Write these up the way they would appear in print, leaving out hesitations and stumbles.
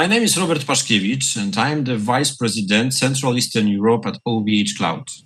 My name is Robert Paszkiewicz, and I'm the Vice President, Central Eastern Europe at OVHcloud.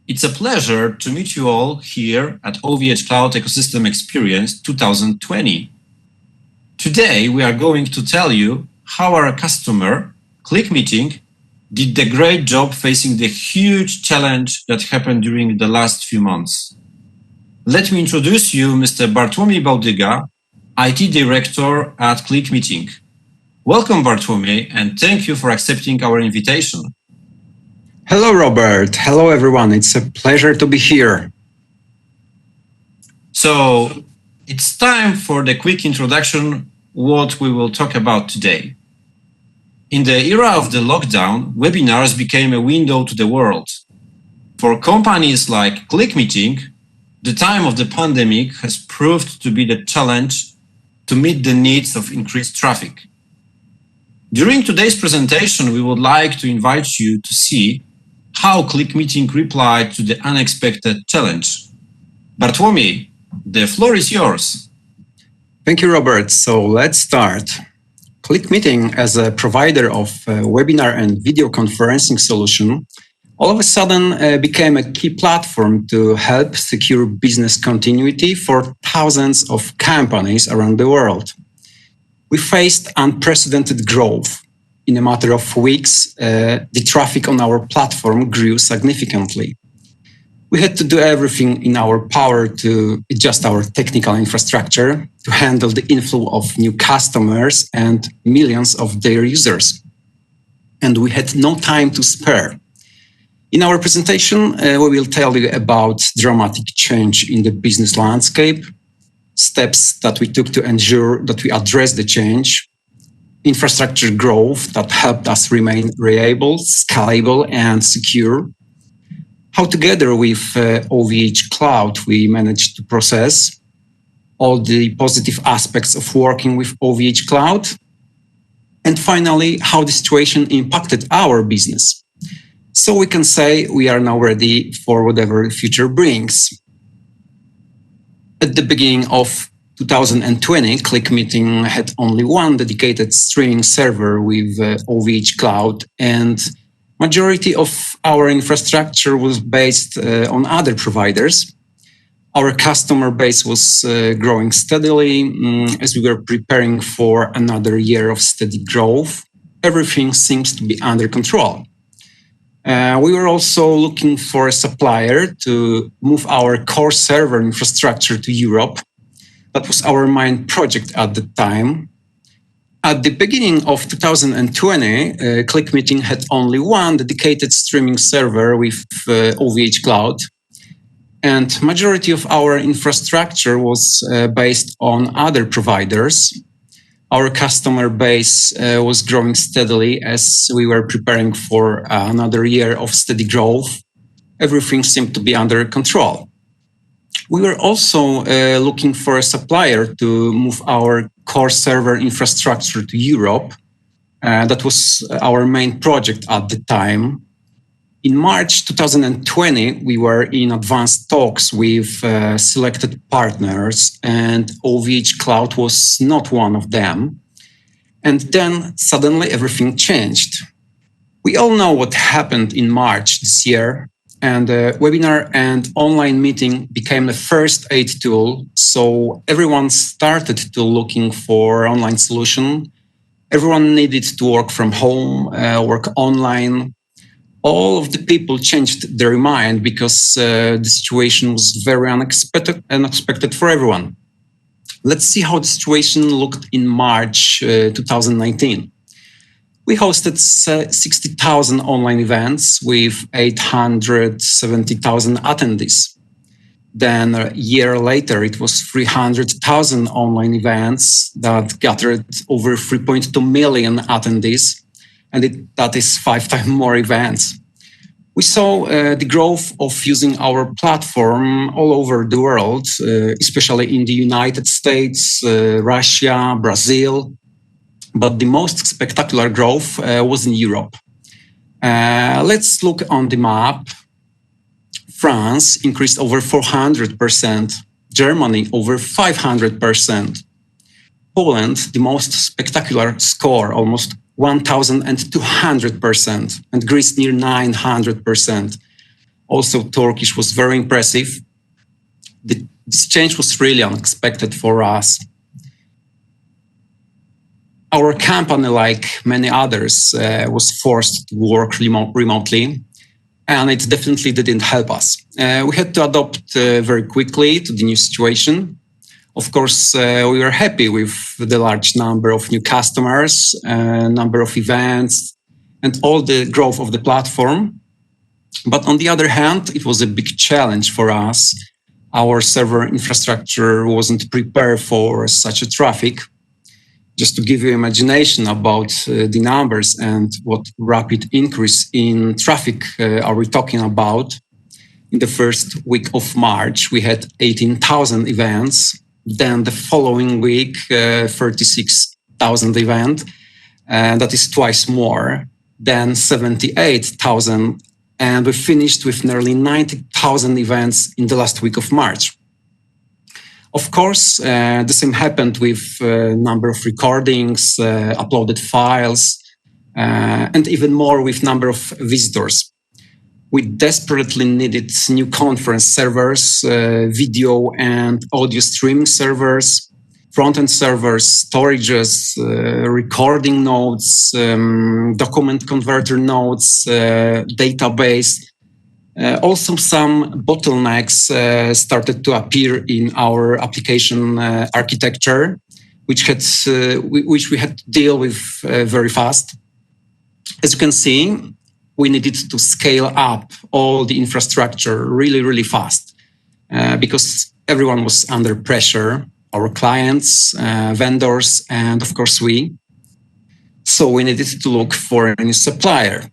It's a pleasure to meet you all here at OVHcloud Ecosystem Experience 2020. Today, we are going to tell you how our customer, ClickMeeting, did the great job facing the huge challenge that happened during the last few months. Let me introduce you Mr. Bartłomiej Bałdyga, IT Director at ClickMeeting. Welcome, Bartłomiej, and thank you for accepting our invitation. Hello, Robert. Hello, everyone. It's a pleasure to be here. So, it's time for the quick introduction what we will talk about today. In the era of the lockdown, webinars became a window to the world. For companies like ClickMeeting, the time of the pandemic has proved to be the challenge to meet the needs of increased traffic. During today's presentation, we would like to invite you to see how ClickMeeting replied to the unexpected challenge. Bartłomiej, the floor is yours. Thank you, Robert. So let's start. ClickMeeting, as a provider of webinar and video conferencing solution, all of a sudden became a key platform to help secure business continuity for thousands of companies around the world. We faced unprecedented growth. In a matter of weeks, the traffic on our platform grew significantly. We had to do everything in our power to adjust our technical infrastructure to handle the inflow of new customers and millions of their users. And we had no time to spare. In our presentation, we will tell you about dramatic change in the business landscape, steps that we took to ensure that we address the change, infrastructure growth that helped us remain reliable, scalable, and secure, how together with OVHcloud we managed to process all the positive aspects of working with OVHcloud, and finally, how the situation impacted our business. So we can say we are now ready for whatever the future brings. At the beginning of 2020, ClickMeeting had only one dedicated streaming server with OVHcloud, and majority of our infrastructure was based on other providers. Our customer base was growing steadily as we were preparing for another year of steady growth. Everything seems to be under control. We were also looking for a supplier to move our core server infrastructure to Europe. That was our main project at the time. At the beginning of 2020, ClickMeeting had only one dedicated streaming server with OVHcloud, and majority of our infrastructure was based on other providers. Our customer base was growing steadily as we were preparing for another year of steady growth. Everything seemed to be under control. We were also looking for a supplier to move our core server infrastructure to Europe. That was our main project at the time. In March 2020, we were in advanced talks with selected partners, and OVHcloud was not one of them. And then suddenly everything changed. We all know what happened in March this year, and webinar and online meeting became the first aid tool. So everyone started to looking for online solution. Everyone needed to work from home, work online. All of the people changed their mind because the situation was very unexpected for everyone. Let's see how the situation looked in March 2019. We hosted 60,000 online events with 870,000 attendees. Then a year later, it was 300,000 online events that gathered over 3.2 million attendees. And that is 5 times more events. We saw the growth of using our platform all over the world, especially in the United States, Russia, Brazil. But the most spectacular growth was in Europe. Let's look on the map. France increased over 400%, Germany over 500%. Poland, the most spectacular score, almost 1,200%, and Greece near 900%. Also, Turkish was very impressive. This change was really unexpected for us. Our company, like many others, was forced to work remotely, and it definitely didn't help us. We had to adapt very quickly to the new situation. Of course, we were happy with the large number of new customers, number of events, and all the growth of the platform. But on the other hand, it was a big challenge for us. Our server infrastructure wasn't prepared for such a traffic. Just to give you imagination about the numbers and what rapid increase in traffic are we talking about. In the first week of March, we had 18,000 events. Then the following week, 36,000 events. That is twice more than 78,000. And we finished with nearly 90,000 events in the last week of March. Of course, the same happened with number of recordings, uploaded files, and even more with number of visitors. We desperately needed new conference servers, video and audio streaming servers, front-end servers, storages, recording nodes, document converter nodes, database. Also, some bottlenecks started to appear in our application architecture, which we had to deal with very fast. As you can see, we needed to scale up all the infrastructure really, really fast because everyone was under pressure, our clients, vendors, and of course we. So we needed to look for a new supplier,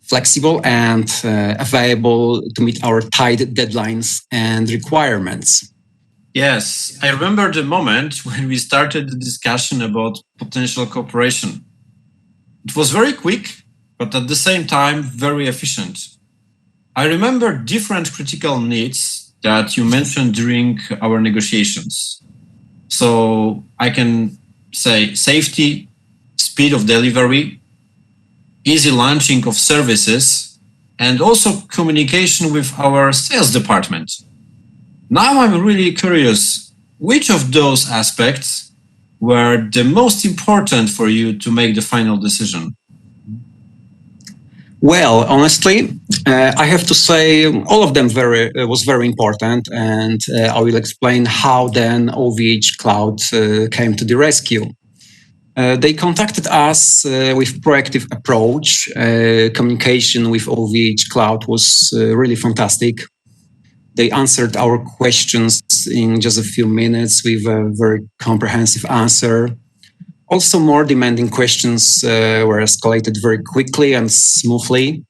flexible and available to meet our tight deadlines and requirements. Yes, I remember the moment when we started the discussion about potential cooperation. It was very quick, but at the same time, very efficient. I remember different critical needs that you mentioned during our negotiations. So I can say safety, speed of delivery, easy launching of services, and also communication with our sales department. Now I'm really curious, which of those aspects were the most important for you to make the final decision? Well, honestly, I have to say all of them was very important, and I will explain how then OVHcloud came to the rescue. They contacted us with proactive approach. Communication with OVHcloud was really fantastic. They answered our questions in just a few minutes with a very comprehensive answer. Also, more demanding questions were escalated very quickly and smoothly.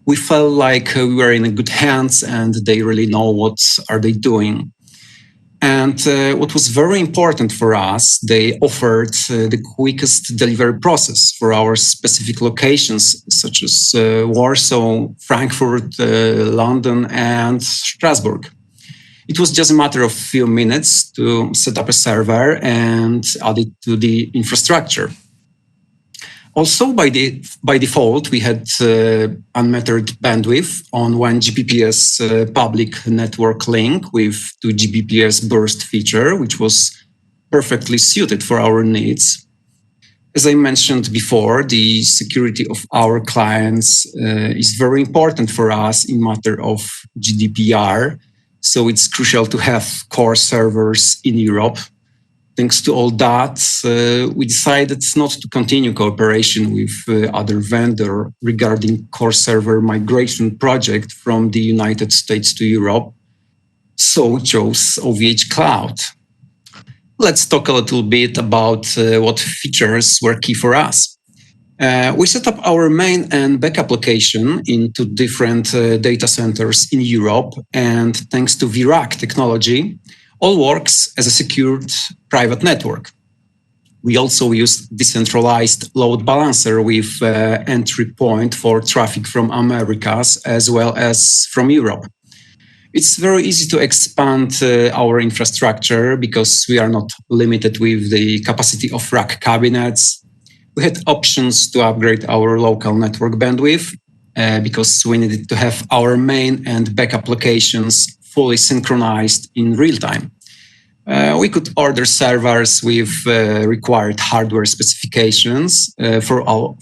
We felt like we were in good hands and they really know what are they doing. And what was very important for us, they offered the quickest delivery process for our specific locations, such as Warsaw, Frankfurt, London, and Strasbourg. It was just a matter of a few minutes to set up a server and add it to the infrastructure. Also, by default, we had unmetered bandwidth on 1 Gbps public network link with 2 Gbps burst feature, which was perfectly suited for our needs. As I mentioned before, the security of our clients is very important for us in matter of GDPR. So it's crucial to have core servers in Europe. Thanks to all that, we decided not to continue cooperation with other vendor regarding core server migration project from the United States to Europe. So we chose OVHcloud. Let's talk a little bit about what features were key for us. We set up our main and backup location in 2 different data centers in Europe, and thanks to VRAC technology, all works as a secured private network. We also use decentralized load balancer with entry point for traffic from Americas as well as from Europe. It's very easy to expand our infrastructure because we are not limited with the capacity of rack cabinets. We had options to upgrade our local network bandwidth because we needed to have our main and backup locations fully synchronized in real time. We could order servers with required hardware specifications for all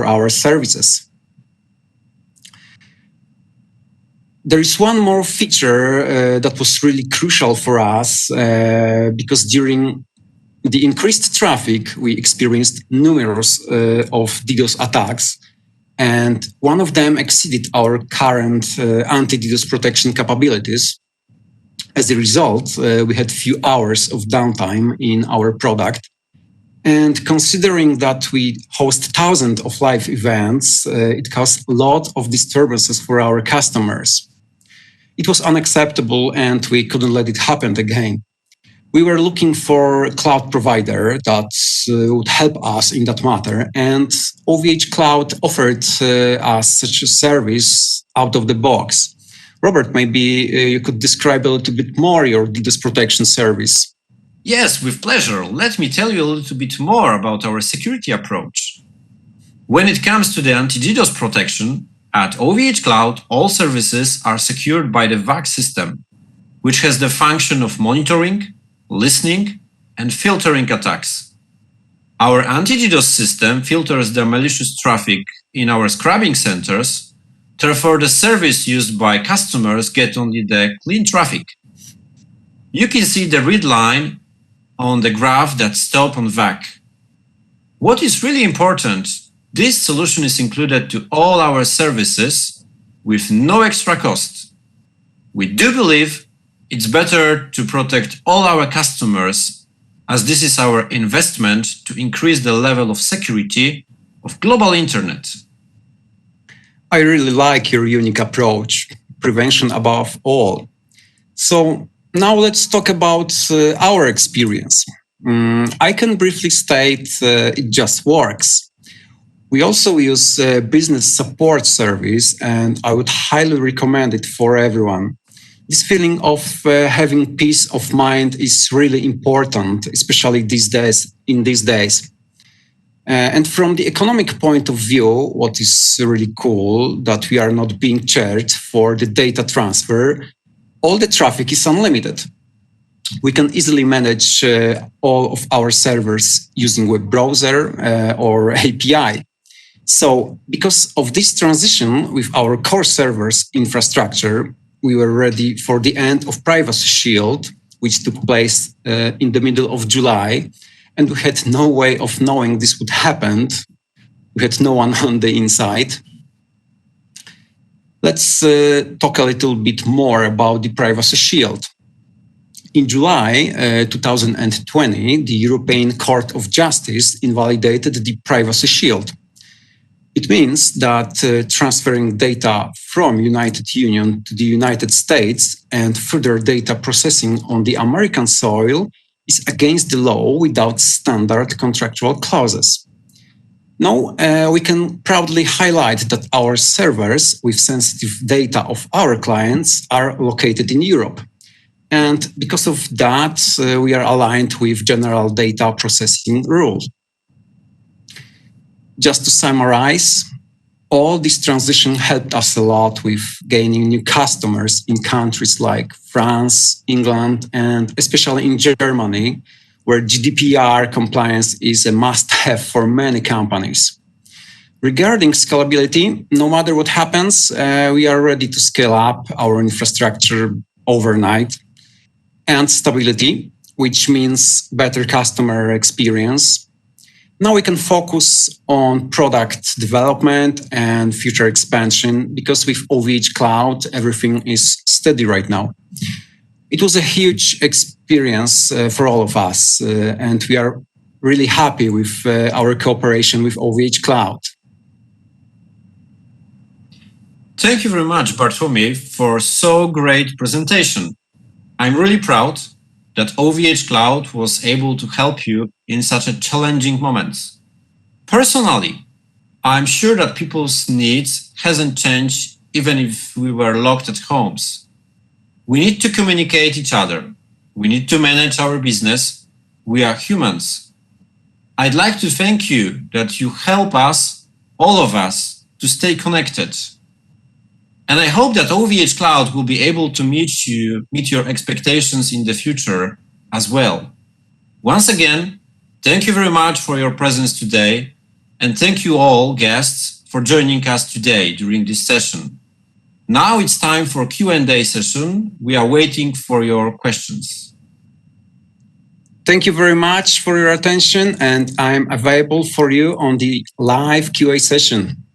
our services. There is one more feature that was really crucial for us because during the increased traffic, we experienced numerous of DDoS attacks, and one of them exceeded our current anti-DDoS protection capabilities. As a result, we had few hours of downtime in our product. And considering that we host thousands of live events, it caused a lot of disturbances for our customers. It was unacceptable and we couldn't let it happen again. We were looking for a cloud provider that would help us in that matter, and OVHcloud offered us such a service out of the box. Robert, maybe you could describe a little bit more your DDoS protection service. Yes, with pleasure. Let me tell you a little bit more about our security approach. When it comes to the anti-DDoS protection, at OVHcloud, all services are secured by the VAC system, which has the function of monitoring, listening, and filtering attacks. Our anti-DDoS system filters the malicious traffic in our scrubbing centers, therefore the service used by customers get only the clean traffic. You can see the red line on the graph that stop on VAC. What is really important, this solution is included to all our services with no extra cost. We do believe it's better to protect all our customers, as this is our investment to increase the level of security of global internet. I really like your unique approach, prevention above all. So now let's talk about our experience. I can briefly state it just works. We also use a business support service, and I would highly recommend it for everyone. This feeling of having peace of mind is really important, especially in these days. And from the economic point of view, what is really cool that we are not being charged for the data transfer. All the traffic is unlimited. We can easily manage all of our servers using web browser or API. So because of this transition with our core servers infrastructure, we were ready for the end of Privacy Shield, which took place in the middle of July. And we had no way of knowing this would happen. We had no one on the inside. Let's talk a little bit more about the Privacy Shield. In July 2020, the European Court of Justice invalidated the Privacy Shield. It means that transferring data from United Union to the United States and further data processing on the American soil is against the law without standard contractual clauses. Now, we can proudly highlight that our servers with sensitive data of our clients are located in Europe. And because of that, we are aligned with general data processing rules. Just to summarize, all this transition helped us a lot with gaining new customers in countries like France, England, and especially in Germany, where GDPR compliance is a must-have for many companies. Regarding scalability, no matter what happens, we are ready to scale up our infrastructure overnight. And stability, which means better customer experience. Now we can focus on product development and future expansion because with OVHcloud, everything is steady right now. It was a huge experience for all of us, and we are really happy with our cooperation with OVHcloud. Thank you very much, Bartłomiej, for so great presentation. I'm really proud that OVHcloud was able to help you in such a challenging moments. Personally, I'm sure that people's needs hasn't changed even if we were locked at homes. We need to communicate each other. We need to manage our business. We are humans. I'd like to thank you that you help us, all of us, to stay connected. And I hope that OVHcloud will be able to meet your expectations in the future as well. Once again, thank you very much for your presence today. And thank you all guests for joining us today during this session. Now it's time for Q&A session. We are waiting for your questions. Thank you very much for your attention, and I'm available for you on the live QA session.